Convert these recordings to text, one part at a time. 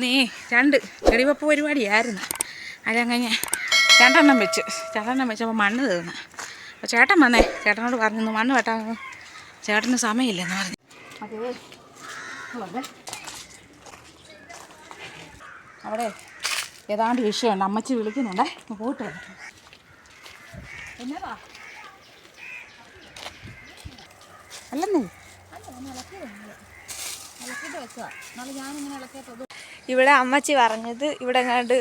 നീ 2 ചെടിവെപ്പ് പരിപാടിയായിരുന്നു. അതങ്ങനെ 2 വെച്ചപ്പോൾ മണ്ണ് തീർന്നു. അപ്പോൾ ചേട്ടൻ വന്നേ, ചേട്ടനോട് പറഞ്ഞു മണ്ണ് വെട്ടാൻ ചേട്ടന് സമയമില്ലെന്ന് പറഞ്ഞു. അതേ അവിടെ ഏതാണ്ട് വിഷയമുണ്ട്. അമ്മച്ചി വിളിക്കുന്നുണ്ടേ, പോയിട്ട് വരട്ടെ. എന്നതാ അല്ലെന്നേ ഇവിടെ അമ്മച്ചി പറഞ്ഞത് ഇവിടെ കണ്ട്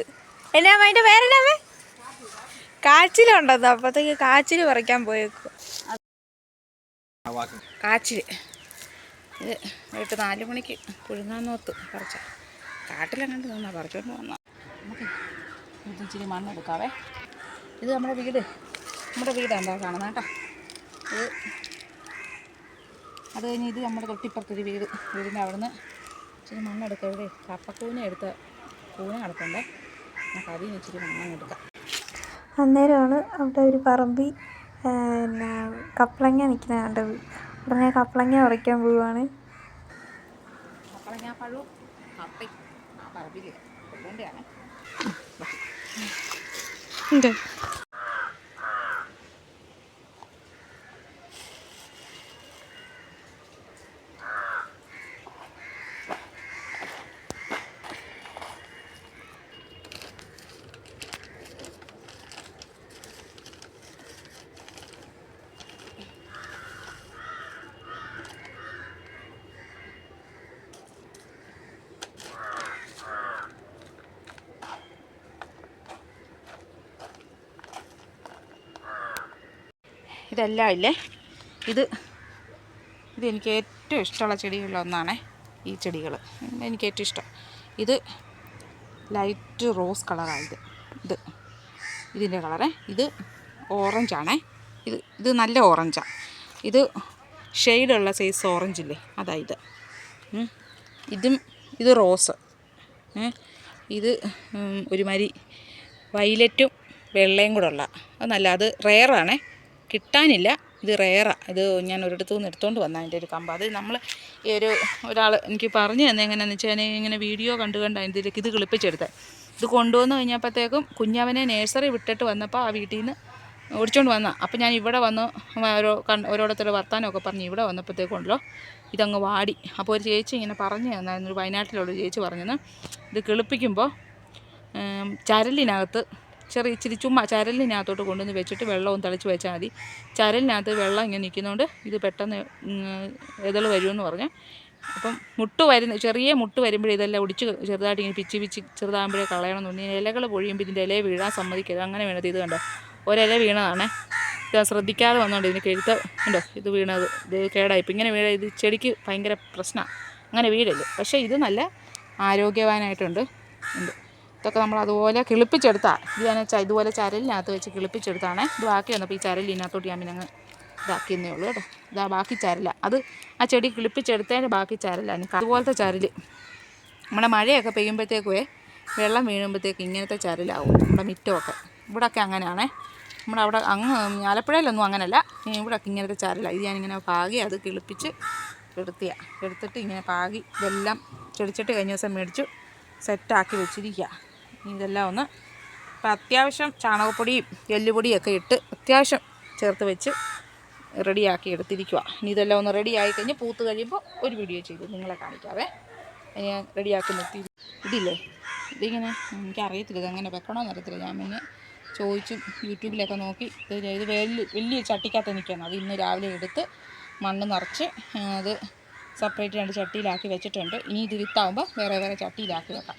എന്നാ അതിൻ്റെ പേരെന്നാമേ കാച്ചിലുണ്ടെന്ന്. അപ്പോഴത്തേക്ക് കാച്ചിൽ പറിക്കാൻ പോയേക്കും. കാച്ചിൽ ഇത് വൈകിട്ട് 4 മണിക്ക് പുഴുങ്ങാൻ നോത്ത് പറിച്ച കാട്ടിലെങ്ങാണ്ട് നിന്നാ പറിച്ചോണ്ട് വന്നാൽ നമുക്ക് ഇച്ചിരി മണ്ണെടുക്കാവേ. ഇത് നമ്മുടെ വീടാണ് എന്താ കാണുന്നത് കേട്ടോ. ഇത് അത് കഴിഞ്ഞ് ഇത് നമ്മുടെ തൊട്ടിപ്പുറത്തൊരു വീടിൻ്റെ അവിടുന്ന് ഇച്ചിരി മണ്ണെടുക്കുക. ഇവിടെ കപ്പക്കൂന എടുത്ത കൂന കിടപ്പുണ്ടേ, നമുക്ക് അതിൽ നിന്ന് ഇച്ചിരി മണ്ണെടുക്കാം. അന്നേരമാണ് അവിടെ ഒരു പറമ്പി പിന്നെ കപ്പളങ്ങ നിൽക്കുന്ന കണ്ടത്. ഉടനെ കപ്പളങ്ങ പറിക്കാൻ പോവുകയാണ്. കപ്പളങ്ങ പഴവും കപ്പയും പറമ്പിൽ കൊണ്ടുകൊണ്ടാണ്. ഇതെല്ലാം ഇല്ലേ, ഇത് എനിക്ക് ഏറ്റവും ഇഷ്ടമുള്ള ചെടികളിലൊന്നാണ് ഈ ചെടികൾ. എനിക്ക് ഏറ്റവും ഇഷ്ടം ഇത് ലൈറ്റ് റോസ് കളറാണ്. ഇതിൻ്റെ കളറേ ഇത് ഓറഞ്ചാണേ. ഇത് നല്ല ഓറഞ്ചാണ്. ഇത് ഷെയ്ഡുള്ള സൈസ് ഓറഞ്ചില്ലേ, അതായത് ഇത് റോസ്. ഇത് ഒരുമാതിരി വയലറ്റും വെള്ളയും കൂടെ ഉള്ള അത് നല്ല, അത് റെയറാണേ, കിട്ടാനില്ല. ഇത് റെയറാണ്. ഇത് ഞാൻ ഒരിടത്തു നിന്ന് എടുത്തുകൊണ്ട് വന്ന അതിൻ്റെ ഒരു കമ്പ്. അത് നമ്മൾ ഈ ഒരാൾ എനിക്ക് പറഞ്ഞു തന്നെ എങ്ങനെയാണെന്ന് വെച്ചാൽ ഇങ്ങനെ വീഡിയോ കണ്ട് ഇതിലേക്ക് ഇത് കിളിപ്പിച്ചെടുത്തത്. ഇത് കൊണ്ടുവന്ന് കഴിഞ്ഞപ്പോഴത്തേക്കും കുഞ്ഞവനെ നേഴ്സറി വിട്ടിട്ട് വന്നപ്പോൾ ആ വീട്ടിൽ നിന്ന് ഓടിച്ചുകൊണ്ട് വന്നാൽ. അപ്പോൾ ഞാൻ ഇവിടെ വന്ന് ഓരോരുത്തരുടെ വർത്താനമൊക്കെ പറഞ്ഞ് ഇവിടെ വന്നപ്പോഴത്തേക്കുണ്ടല്ലോ ഇതങ്ങ് വാടി. അപ്പോൾ ഒരു ചേച്ചി ഇങ്ങനെ പറഞ്ഞു തന്നായിരുന്നു, ഒരു വയനാട്ടിലുള്ള ചേച്ചി പറഞ്ഞത് ഇത് കിളിപ്പിക്കുമ്പോൾ ചരലിനകത്ത് ഇച്ചിരി ചുമ്മാ ചരലിനകത്തോട്ട് കൊണ്ടുവന്ന് വെച്ചിട്ട് വെള്ളവും തളിച്ച് വെച്ചാൽ മതി. ചരലിനകത്ത് വെള്ളം ഇങ്ങനെ നിൽക്കുന്നതുകൊണ്ട് ഇത് പെട്ടെന്ന് ഇതൾ വരുമെന്ന് പറഞ്ഞ്. അപ്പം ചെറിയ മുട്ട് വരുമ്പോഴേ ഇതെല്ലാം ഒടിച്ച് ചെറുതായിട്ട് ഇങ്ങനെ പിച്ചി ചെറുതാകുമ്പോഴേ കളയണമെന്ന് പറഞ്ഞു. ഇലകൾ പൊഴിയുമ്പോൾ ഇതിൻ്റെ ഇലയെ വീഴാൻ സമ്മതിക്കരുത്. അങ്ങനെ വേണത്. ഇത് കണ്ടോ, ഒരില വീണതാണേ. ഇത് ശ്രദ്ധിക്കാതെ വന്നോണ്ട് ഇതിന് കെഴുത്ത് ഉണ്ടോ, ഇത് വീണത്, ഇത് കേടായിപ്പോൾ ഇങ്ങനെ ഇത് ചെടിക്ക് ഭയങ്കര പ്രശ്നമാണ്. അങ്ങനെ വീഴല്. പക്ഷേ ഇത് നല്ല ആരോഗ്യവാനായിട്ടുണ്ട്. ഇതൊക്കെ നമ്മൾ അതുപോലെ കിളിപ്പിച്ചെടുത്താൽ ഇത് ഞാൻ വെച്ചാൽ ഇതുപോലെ ചരലിനകത്ത് വെച്ച് കിളിപ്പിച്ചെടുത്താണ്. ഇത് ബാക്കി വന്നപ്പോൾ ഈ ചരലിനകത്തോട്ട് ഞാൻ പിന്നെ അങ്ങ് ഇതാക്കിയെന്നേ ഉള്ളൂ കേട്ടോ. ഇതാ ബാക്കി ചരല, അത് ആ ചെടി കിളിപ്പിച്ചെടുത്തതിൻ്റെ ബാക്കി ചരലാണ്. അതുപോലത്തെ ചരൽ നമ്മുടെ മഴയൊക്കെ പെയ്യുമ്പോഴത്തേക്കുവേ വെള്ളം വീഴുമ്പോഴത്തേക്ക് ഇങ്ങനത്തെ ചരലാവും നമ്മുടെ മിറ്റമൊക്കെ. ഇവിടെയൊക്കെ അങ്ങനെയാണേ. നമ്മുടെ അവിടെ ആലപ്പുഴയിലൊന്നും അങ്ങനെയല്ല, ഇവിടെയൊക്കെ ഇങ്ങനത്തെ ചരലാണ്. ഇത് ഞാനിങ്ങനെ പാകി അത് കിളിപ്പിച്ച് എടുത്തിട്ട് ഇങ്ങനെ പാകി ഇതെല്ലാം ചെടിച്ചട്ടി കഴിഞ്ഞ ദിവസം മേടിച്ചു സെറ്റാക്കി വെച്ചിരിക്കുക. ഇതെല്ലാം ഒന്ന് ഇപ്പം അത്യാവശ്യം ചാണകപ്പൊടിയും എല്ലുപൊടിയൊക്കെ ഇട്ട് അത്യാവശ്യം ചേർത്ത് വെച്ച് റെഡിയാക്കി എടുത്തിരിക്കുക. ഇനി ഇതെല്ലാം ഒന്ന് റെഡിയായി കഴിഞ്ഞ് പൂത്ത് കഴിയുമ്പോൾ ഒരു വീഡിയോ ചെയ്ത് നിങ്ങളെ കാണിക്കാവേ. ഞാൻ റെഡിയാക്കി നിർത്തി. ഇതിങ്ങനെ എനിക്കറിയത്തില്ല, ഇതെങ്ങനെ വെക്കണമെന്ന് അറിയത്തില്ല. ഞാൻ പിന്നെ ചോദിച്ചും യൂട്യൂബിലൊക്കെ നോക്കി ഇത് വലിയ ചട്ടിക്കകത്ത് നിൽക്കണം. അത് ഇന്ന് രാവിലെ എടുത്ത് മണ്ണ് നിറച്ച് അത് സെപ്പറേറ്റ് 2 ചട്ടിയിലാക്കി വെച്ചിട്ടുണ്ട്. ഇനി ഇത് വിത്താവുമ്പോൾ വേറെ ചട്ടിയിലാക്കി വെക്കാം.